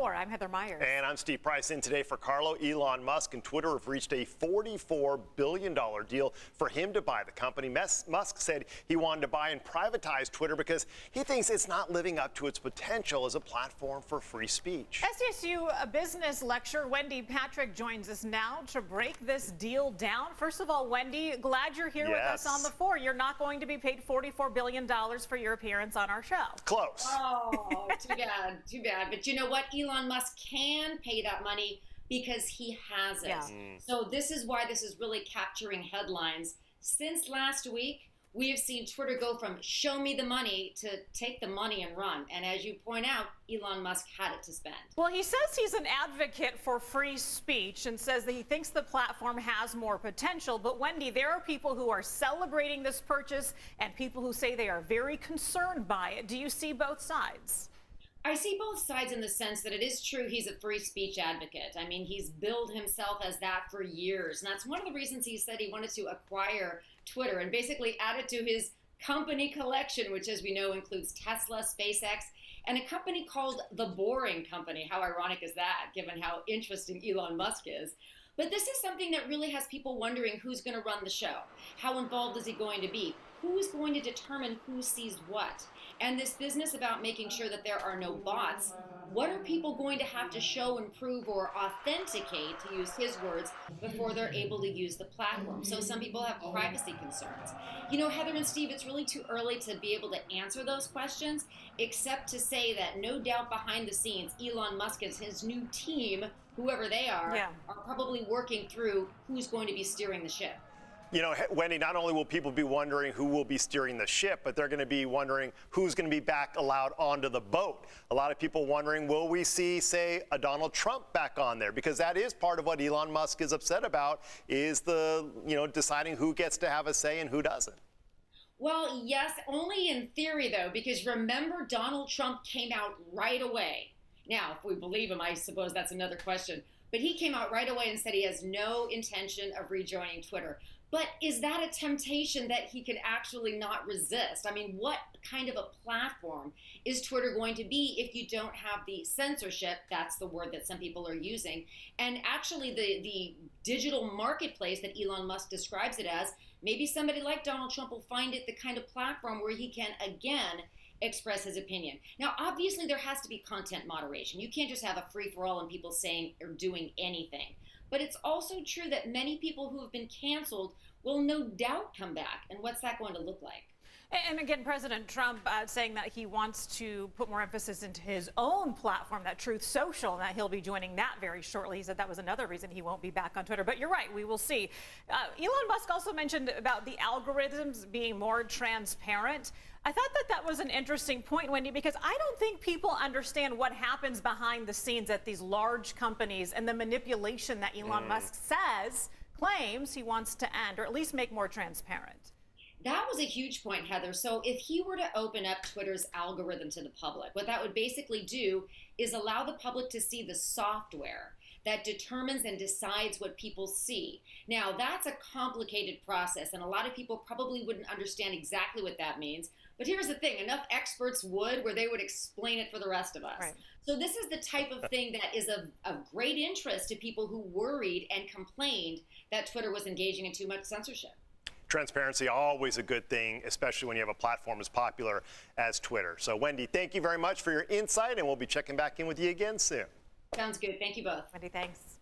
4. I'm Heather Myers. And I'm Steve Price. In today for Carlo, Elon Musk and Twitter have reached a $44 billion deal for him to buy the company. Musk said he wanted to buy and privatize Twitter because he thinks it's not living up to its potential as a platform for free speech. SDSU business lecturer Wendy Patrick joins us now to break this deal down. First of all, Wendy, glad you're here with us on the 4. You're not going to be paid $44 billion for your appearance on our show. Close. Oh, too bad, too bad. But you know what? Elon Musk can pay that money because he has it. Yeah. So this is why this is really capturing headlines. Since last week, we have seen Twitter go from show me the money to take the money and run. And as you point out, Elon Musk had it to spend. Well, he says he's an advocate for free speech and says that he thinks the platform has more potential. But Wendy, there are people who are celebrating this purchase and people who say they are very concerned by it. Do you see both sides? I see both sides in the sense that it is true he's a free speech advocate. I mean, he's billed himself as that for years. And that's one of the reasons he said he wanted to acquire Twitter and basically add it to his company collection, which, as we know, includes Tesla, SpaceX, and a company called The Boring Company. How ironic is that, given how interesting Elon Musk is? But this is something that really has people wondering who's going to run the show. How involved is he going to be? Who's going to determine who sees what? And this business about making sure that there are no bots, what are people going to have to show and prove or authenticate, to use his words, before they're able to use the platform? So some people have privacy concerns. You know, Heather and Steve, it's really too early to be able to answer those questions, except to say that no doubt behind the scenes, Elon Musk and his new team, whoever they are probably working through who's going to be steering the ship. You know, Wendy, not only will people be wondering who will be steering the ship, but they're going to be wondering who's going to be back allowed onto the boat. A lot of people wondering, will we see, say, a Donald Trump back on there? Because that is part of what Elon Musk is upset about, is deciding who gets to have a say and who doesn't. Well, yes, only in theory, though, because remember, Donald Trump came out right away. Now, if we believe him, I suppose that's another question. But he came out right away and said he has no intention of rejoining Twitter. But is that a temptation that he could actually not resist? I mean, what kind of a platform is Twitter going to be if you don't have the censorship? That's the word that some people are using. And actually the digital marketplace that Elon Musk describes it as, maybe somebody like Donald Trump will find it the kind of platform where he can, again, express his opinion. Now, obviously, there has to be content moderation. You can't just have a free-for-all and people saying or doing anything. But it's also true that many people who have been canceled will no doubt come back. And what's that going to look like? And again, President Trump saying that he wants to put more emphasis into his own platform, that Truth Social, and that he'll be joining that very shortly. He said that was another reason he won't be back on Twitter. But you're right, we will see. Elon Musk also mentioned about the algorithms being more transparent. I thought that was an interesting point, Wendy, because I don't think people understand what happens behind the scenes at these large companies and the manipulation that Elon Musk claims he wants to end, or at least make more transparent. That was a huge point, Heather. So if he were to open up Twitter's algorithm to the public, what that would basically do is allow the public to see the software that determines and decides what people see. Now, that's a complicated process, and a lot of people probably wouldn't understand exactly what that means. But here's the thing, enough experts would, where they would explain it for the rest of us. Right. So this is the type of thing that is of great interest to people who worried and complained that Twitter was engaging in too much censorship. Transparency, always a good thing, especially when you have a platform as popular as Twitter. So, Wendy, thank you very much for your insight, and we'll be checking back in with you again soon. Sounds good. Thank you both. Wendy, thanks.